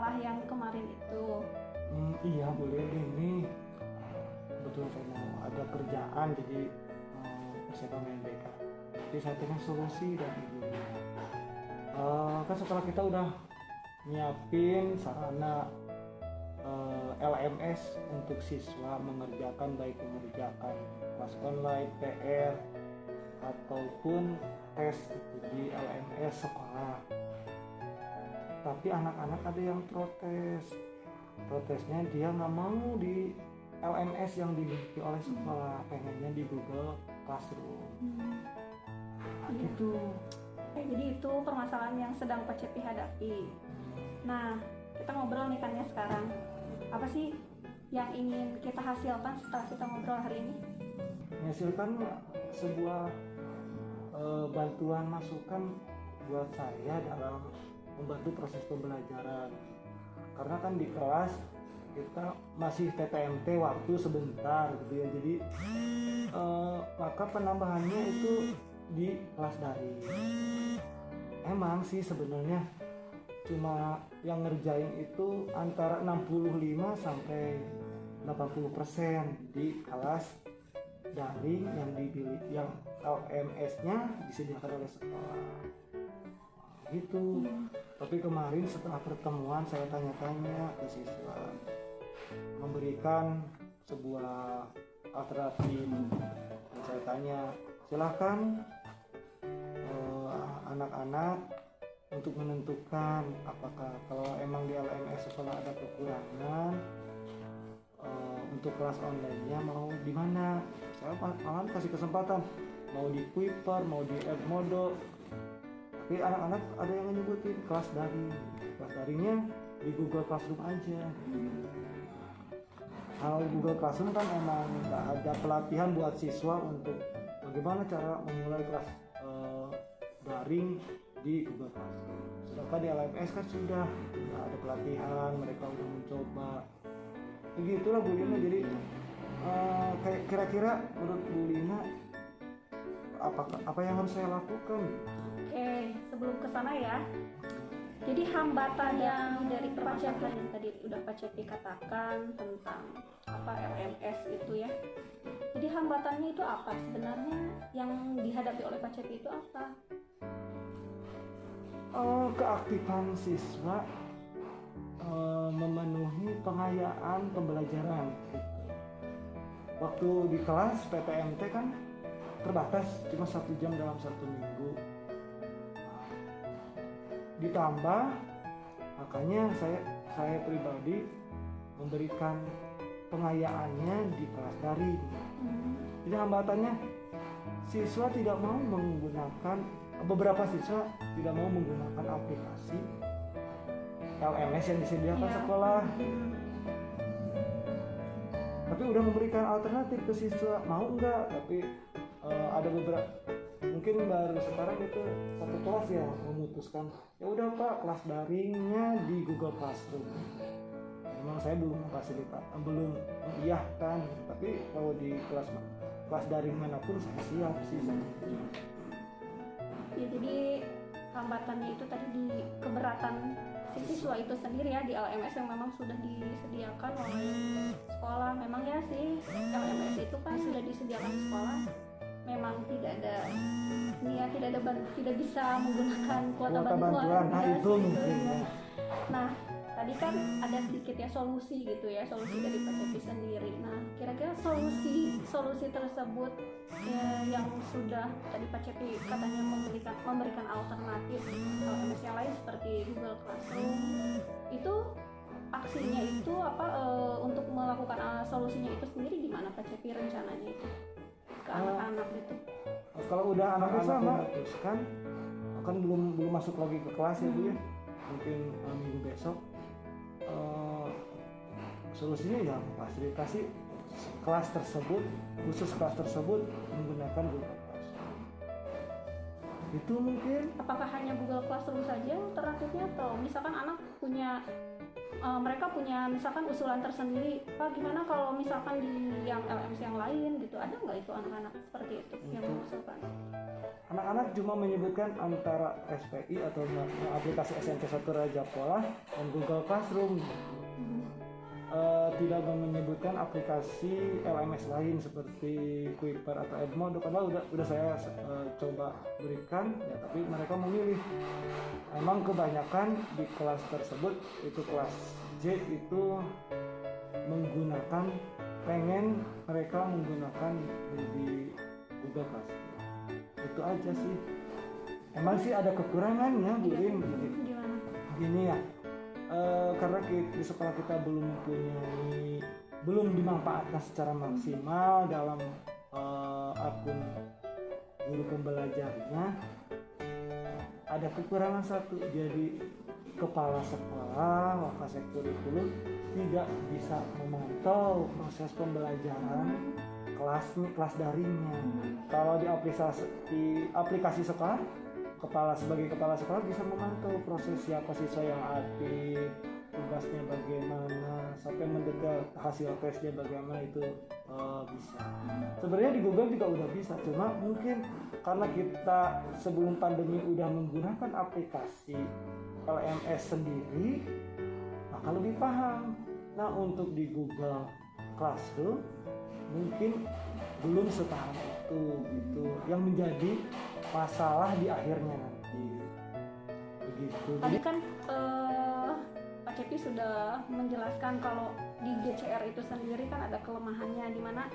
sekolah yang kemarin itu. Iya boleh ini. Kebetulan saya mau ada kerjaan jadi persiapan UNBK. Jadi saya tanya solusi dari ibunya. Kan setelah kita udah nyiapin sarana LMS untuk siswa mengerjakan baik mengerjakan kelas online, PR ataupun tes gitu di LMS sekolah. Tapi anak-anak ada yang protesnya dia nggak mau di LMS yang dimiliki oleh sekolah, pengennya di Google Classroom. Gitu. Jadi itu permasalahan yang sedang Pak Cepi hadapi. Nah, kita ngobrol nih kan ya sekarang. Apa sih yang ingin kita hasilkan setelah kita ngobrol hari ini? Menghasilkan sebuah bantuan masukan buat saya dalam membantu proses pembelajaran. Karena kan di kelas kita masih TTMT waktu sebentar gitu ya. Jadi maka penambahannya itu di kelas daring. Emang sih sebenarnya cuma yang ngerjain itu antara 65 sampai 80% di kelas daring yang dipilih, yang LMS-nya disediakan oleh sekolah gitu. Tapi kemarin setelah pertemuan saya tanya-tanya ke siswa, memberikan sebuah alternatif. Dan saya tanya, silahkan anak-anak untuk menentukan apakah kalau emang di LMS sekolah ada kekurangan untuk kelas online-nya mau di mana. Saya malah kasih kesempatan mau di Kuiper, mau di Edmodo. Tapi anak-anak ada yang nyebutin kelas daringnya di Google Classroom aja. Hal Google Classroom kan emang nggak ada pelatihan buat siswa untuk bagaimana cara memulai kelas daring di Google Classroom. Sedangkan di LMS kan sudah ada pelatihan, mereka udah mencoba. Begitulah Bu Lina. Jadi kayak kira-kira menurut Bu Lina apa yang harus saya lakukan? Oke, sebelum ke sana ya. Jadi hambatan yang dari permasalahan yang tadi udah Pak Cepi katakan tentang apa LMS itu ya. Jadi hambatannya itu apa sebenarnya yang dihadapi oleh Pak Cepi itu apa? Keaktifan siswa memenuhi pengayaan pembelajaran gitu. Waktu di kelas PTMT kan terbatas cuma 1 jam dalam 1 minggu. Ditambah makanya saya pribadi memberikan pengayaannya di kelas daring. Jadi hambatannya siswa tidak mau menggunakan, beberapa siswa tidak mau menggunakan aplikasi LMS yang disediakan sekolah. Tapi udah memberikan alternatif ke siswa, mau enggak? Tapi ada beberapa, mungkin baru sekarang itu satu kelas ya memutuskan ya udah Pak, kelas daringnya di Google Classroom. Memang saya belum belum mengiyakan, tapi kalau di kelas daring manapun saya siap sih. Ya, jadi hambatannya itu tadi di keberatan si siswa itu sendiri ya di LMS yang memang sudah disediakan oleh sekolah. Memang ya sih LMS itu kan sudah disediakan sekolah, memang tidak bisa menggunakan kuota bantuan. Nah Ya, itu mungkin ya. Nah, tadi kan ada sedikit ya solusi gitu ya, solusi dari Pak Cepi sendiri. Nah, kira-kira solusi tersebut ya, yang sudah tadi Pak Cepi katanya memberikan alternatif LMS yang lain seperti Google Classroom, itu aksinya itu apa untuk melakukan solusinya itu sendiri gimana Pak Cepi rencananya itu ke anak-anak itu? Kalau udah anak-anak memutuskan kan belum masuk lagi ke kelas ya Bu ya, mungkin minggu besok. Solusinya ya fasilitasi kelas tersebut, khusus kelas tersebut menggunakan Google Classroom. Itu mungkin. Apakah hanya Google Classroom saja alternatifnya, atau misalkan anak punya mereka punya misalkan usulan tersendiri, Pak gimana kalau misalkan di yang LMS yang lain gitu, ada nggak itu anak-anak seperti itu yang mengusulkan? Anak-anak cuma menyebutkan antara SPI atau aplikasi SMP1 Raja Polah dan Google Classroom. Tidak menyebutkan aplikasi LMS lain seperti Kuiper atau Edmodo, padahal udah saya coba berikan ya, tapi mereka memilih. Emang kebanyakan di kelas tersebut itu kelas J itu pengen mereka menggunakan di Google Classroom. Itu aja sih. Emang sih ada kekurangannya Bu Rin. Gimana? Gini ya. Karena di sekolah kita belum dimanfaatkan secara maksimal dalam akun guru pembelajarnya, ada kekurangan satu, jadi kepala sekolah wakasek kurikulum tidak bisa memantau proses pembelajaran kelas daringnya. Kalau di aplikasi sekolah, sebagai kepala sekolah bisa memantau proses siapa siswa yang aktif, tugasnya bagaimana, sampai mendetail hasil tesnya bagaimana, itu bisa. Sebenarnya di Google juga udah bisa, cuma mungkin karena kita sebelum pandemi udah menggunakan aplikasi LMS sendiri, maka lebih paham. Nah, untuk di Google Classroom mungkin belum setahap itu gitu, yang menjadi masalah di akhirnya nanti begitu. Tadi kan Pak Cepi sudah menjelaskan kalau di GCR itu sendiri kan ada kelemahannya, di mana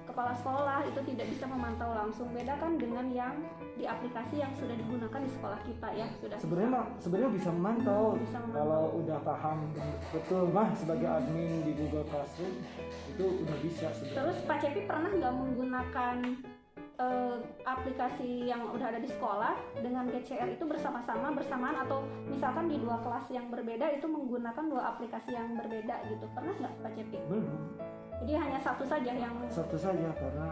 kepala sekolah itu tidak bisa memantau langsung. Beda kan dengan yang di aplikasi yang sudah digunakan di sekolah kita ya, sudah sebenarnya bisa memantau. Kalau udah paham betul mah sebagai admin di Google Classroom itu udah bisa sebenarnya. Terus Pak Cepi pernah nggak menggunakan aplikasi yang udah ada di sekolah dengan GCR itu bersamaan, atau misalkan di dua kelas yang berbeda itu menggunakan dua aplikasi yang berbeda gitu, pernah nggak Pak Cepi? Belum. Jadi hanya satu saja karena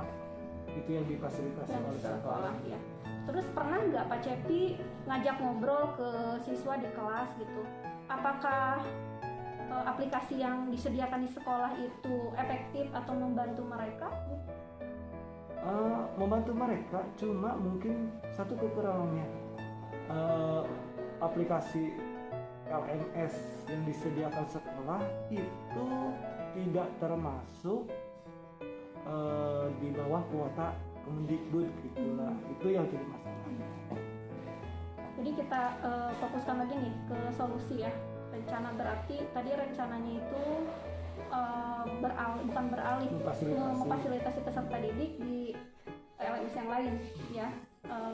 itu yang difasilitasi oleh sekolah ya. Terus pernah nggak Pak Cepi ngajak ngobrol ke siswa di kelas gitu, apakah aplikasi yang disediakan di sekolah itu efektif atau membantu mereka? Membantu mereka, cuma mungkin satu kekurangannya, aplikasi LMS yang disediakan sekolah itu tidak termasuk di bawah kuota Kemendikbud gitulah. Itu yang jadi masalah. Jadi kita fokuskan lagi nih ke solusi ya. Rencana berarti tadi rencananya itu memfasilitasi peserta didik di LMS yang lain ya,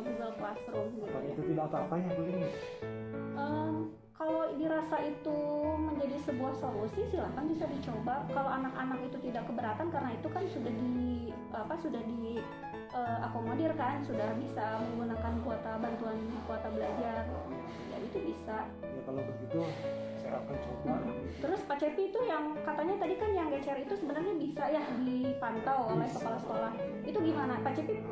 Google Classroom gitu. Itu tidak apa-apa ya Bu Rini? Kalau dirasa itu menjadi sebuah solusi, silahkan bisa dicoba. Kalau anak-anak itu tidak keberatan, karena itu kan sudah akomodir kan, sudah bisa menggunakan bantuan kuota belajar, ya itu bisa. Ya kalau begitu saya akan coba. Terus Pak Cepi itu yang katanya tadi kan yang GCR itu sebenarnya bisa ya dipantau oleh kepala sekolah. Itu gimana Pak Cepi?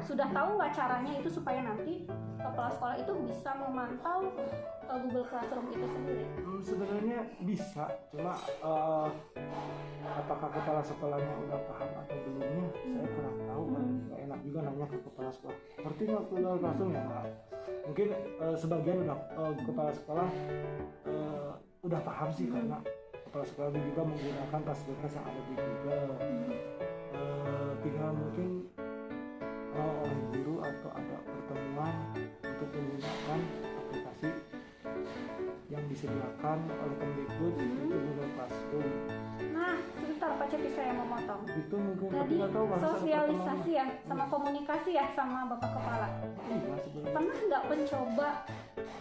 Sudah tahu nggak caranya itu supaya nanti kepala sekolah itu bisa memantau Google Classroom itu sendiri? Sebenarnya bisa, cuma apakah kepala sekolahnya udah paham atau belumnya saya kurang tahu kan. Nggak enak juga nanya ke kepala sekolah, ngerti nggak Google Classroom ya? Mungkin sebagian udah kepala sekolah udah paham sih, karena kepala sekolah juga menggunakan fasilitas yang ada di Google. Tinggal mungkin oleh guru atau ada pertemuan untuk menggunakan aplikasi yang disediakan oleh Kemdikbud, itu Google Classroom. Nah, sebentar Pak Cepi, saya mau motong. Itu mungkin tadi sosialisasi ya, sama komunikasi ya sama Bapak Kepala. Iya, sebenarnya. Pernah nggak mencoba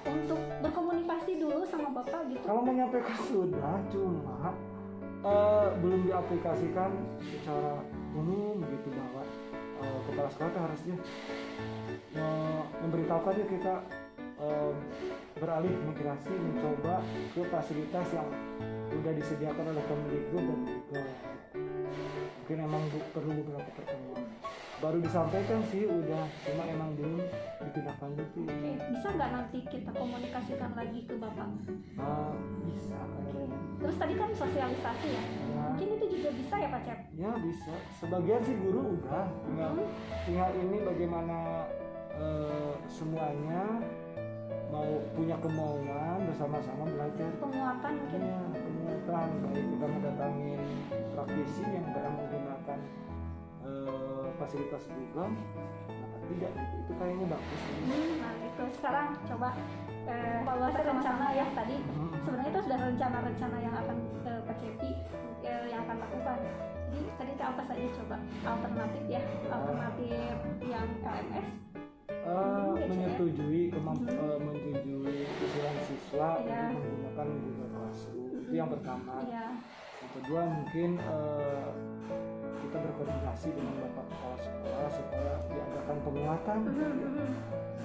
untuk berkomunikasi dulu sama Bapak gitu? Kalau menyampaikan sudah, cuma belum diaplikasikan secara umum gitu, bahwa kepala sekolah harusnya memberitahukan ya kita beralih migrasi mencoba ke fasilitas yang sudah disediakan oleh Kemdikbud dan juga mungkin emang perlu beberapa pertemuan baru disampaikan sih, udah cuma emang belum ditindaklanjuti. Oke, bisa nggak nanti kita komunikasikan lagi ke Bapak? Bisa. Oke, Terus tadi kan sosialisasi ya, Ya, mungkin itu juga bisa ya Pak Cep? ya bisa. Sebagian sih guru udah, tinggal ini bagaimana semuanya mau punya kemauan bersama-sama belajar. Penguatan mungkin. Ya, penguatan baik kita mendatangin praktisi yang pernah menggunakan fasilitas Google atau tidak itu kayaknya bagus. Nah itu sekarang coba evaluasi rencana ya tadi. Sebenarnya itu sudah rencana-rencana yang akan Pak Cepi yang akan lakukan. Jadi tadi itu apa saja coba alternatif ya, alternatif yang LMS. Menyetujui menyetujui usulan siswa untuk menggunakan Google Classroom itu yang pertama. Yang kedua mungkin kita berkoordinasi dengan bapak kepala sekolah supaya diadakan penguatan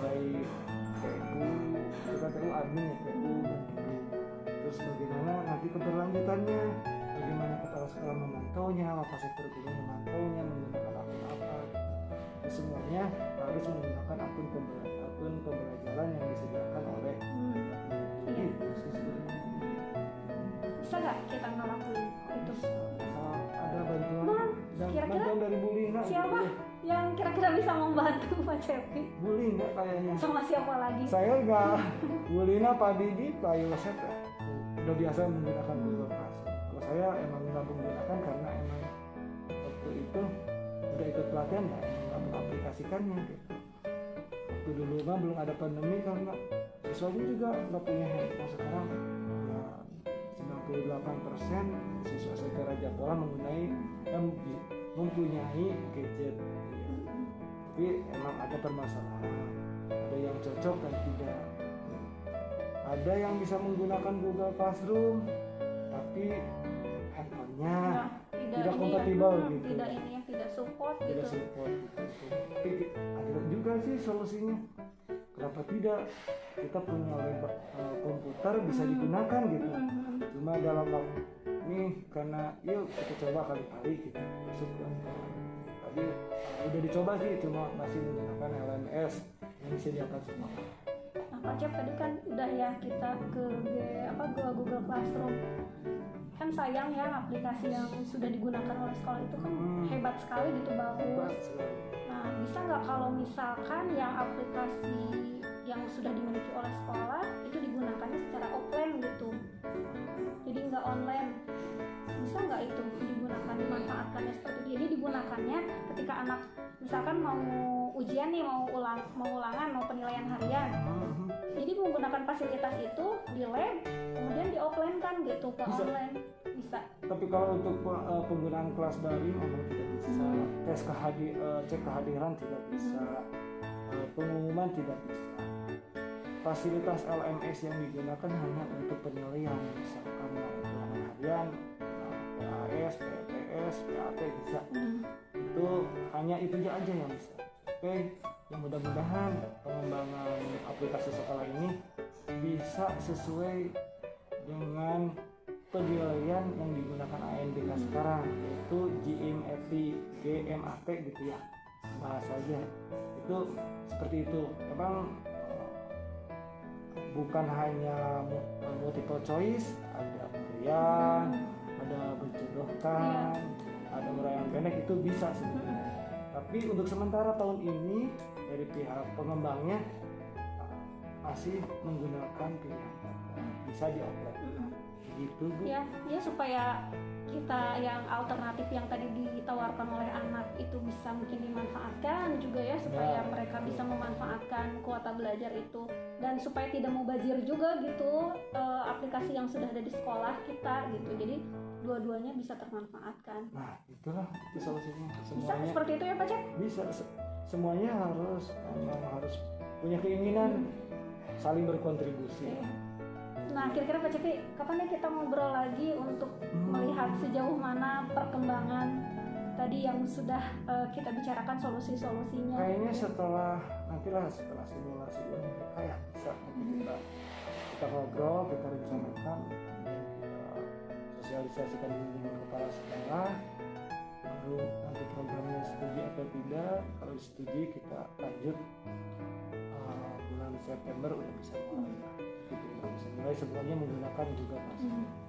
baik PU, kita PU admin ya PU dan guru. Terus bagaimana nanti keberlanjutannya, bagaimana kepala sekolah memantaunya, bapak sektor guru memantaunya menggunakan akun apa. Semuanya harus menggunakan akun pembelajaran yang disediakan oleh bisa nggak kita ngelakuin itu? Ada bantuan bantuan dari Bu Lina siapa gitu. Yang kira-kira bisa membantu Pak Cepi? Bu Lina kayaknya Sama siapa lagi? saya enggak. Bu Lina, Pak Didi, Pak Yosef ya. Udah biasa menggunakan Google Classroom. Kalau saya emang nggak menggunakan karena emang waktu itu udah ikut pelatihan ya nggak mengaplikasikannya gitu. Waktu dulu mah belum ada pandemi karena siswanya juga nggak punya handphone. Sekarang ya 98% siswa secara jadwal mempunyai gadget ya. Tapi emang ada permasalahan, ada yang cocok dan tidak. Ada yang bisa menggunakan Google Classroom tapi handphonenya tidak kompatibel gitu, tidak support tidak gitu. support gitu. Tapi ada juga sih solusinya, kenapa tidak, kita punya komputer bisa digunakan gitu. Cuma dalam waktu ini karena yuk kita coba kali-kali gitu masuk ke tadi udah dicoba sih, cuma masih menggunakan LMS yang disediakan semua. Nah Pak Cep tadi kan udah ya kita ke Google Classroom. Kan sayang ya aplikasi yang sudah digunakan oleh sekolah itu kan hebat sekali gitu, bagus. Nah bisa nggak kalau misalkan yang aplikasi yang sudah dimiliki oleh sekolah itu digunakannya secara offline gitu, jadi nggak online, bisa nggak itu digunakan, dimanfaatkannya seperti itu? Jadi digunakannya ketika anak misalkan mau ujian nih, mau ulangan, mau penilaian harian, jadi menggunakan fasilitas itu di lab kemudian di offline kan gitu ke bisa. Online bisa. Tapi kalau untuk penggunaan kelas daring memang tidak bisa. Cek kehadiran tidak bisa, pengumuman tidak bisa. Fasilitas LMS yang digunakan hanya untuk penilaian, misalkan ulangan harian, PAS, PPS, PAT bisa. Itu hanya itu aja yang bisa. Oke, ya mudah-mudahan pengembangan aplikasi sekolah ini bisa sesuai dengan penilaian yang digunakan ANBK sekarang, yaitu GMAT gitu ya bahasanya. Itu seperti itu. Memang bukan hanya multiple choice, ada pilihan, ada berjodohkan, ada uraian pendek, itu bisa sebenarnya. Tapi untuk sementara tahun ini dari pihak pengembangnya masih menggunakan pilihan bisa di offline gitu Bu. Ya supaya kita yang alternatif yang tadi ditawarkan oleh anak itu bisa mungkin dimanfaatkan juga ya, supaya mereka bisa memanfaatkan kuota belajar itu, dan supaya tidak mubazir juga gitu aplikasi yang sudah ada di sekolah kita gitu. Jadi dua-duanya bisa termanfaatkan. Nah itulah itu solusinya. Bisa seperti itu ya Pak Cep? Bisa, semuanya memang harus punya keinginan saling berkontribusi. Nah kira-kira Pak Cepi, kapan nih kita ngobrol lagi untuk melihat sejauh mana perkembangan tadi yang sudah kita bicarakan solusi-solusinya? Kayaknya setelah simulasi UNBK ya bisa kita ngobrol, kita rencanakan, kita sosialisasikan dengan kepala sekolah, baru nanti programnya setuju atau tidak. Kalau setuju kita lanjut bulan September udah bisa mulai lah. Gitu, udah bisa mulai semuanya menggunakan juga Mas.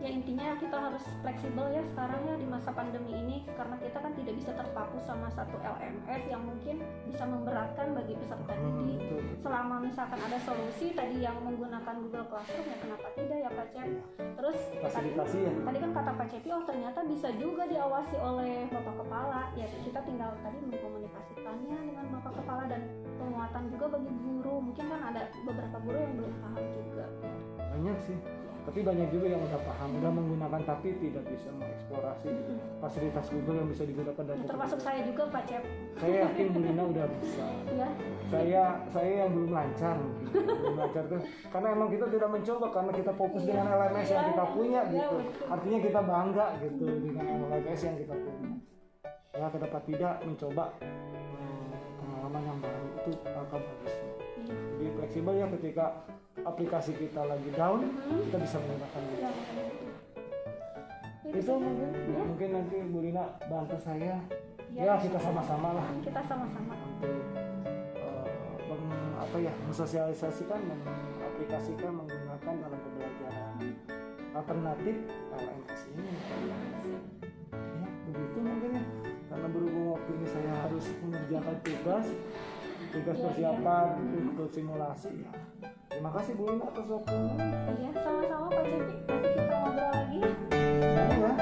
Ya intinya kita harus fleksibel ya sekarang ya di masa pandemi ini, karena kita kan tidak bisa terpaku sama satu LMS yang mungkin bisa memberatkan bagi peserta didik. Betul. Selama misalkan ada solusi tadi yang menggunakan Google Classroom, ya kenapa tidak ya Pak Cep. Terus Fasilitasi ya. tadi kan kata Pak Cepi, oh ternyata bisa juga diawasi oleh Bapak Kepala. Ya kita tinggal tadi mengkomunikasikannya dengan Bapak Kepala, dan penguatan juga bagi guru. Mungkin kan ada beberapa guru yang belum paham juga. Banyak sih, tapi banyak juga yang udah paham, udah menggunakan tapi tidak bisa mengeksplorasi fasilitas Google yang bisa digunakan dan Termasuk saya juga Pak Cep. saya yakin Bu Lina udah bisa. Ya. Saya yang belum lancar mungkin. Belum lancar tuh karena emang kita tidak mencoba, karena kita fokus dengan LMS yang kita punya gitu. Artinya kita bangga gitu dengan LMS yang kita punya. Ya kenapa tidak mencoba pengalaman yang baru, itu akan bagus. Jadi fleksibel ya, ketika aplikasi kita lagi down, kita bisa menggunakan Ya, itu mungkin nanti Bu Lina bantu saya. Ya. Ya kita sama-sama lah Kita sama-sama. untuk mensosialisasikan, mengaplikasikan, menggunakan dalam pembelajaran alternatif LMS ini. Ya begitu mungkin ya, karena berhubung waktu ini saya harus mengerjakan tugas persiapan untuk simulasi ya. Terima kasih Bu Lina atas waktunya. Iya, sama-sama Pak Cepi. Nanti kita ngobrol lagi. Ya.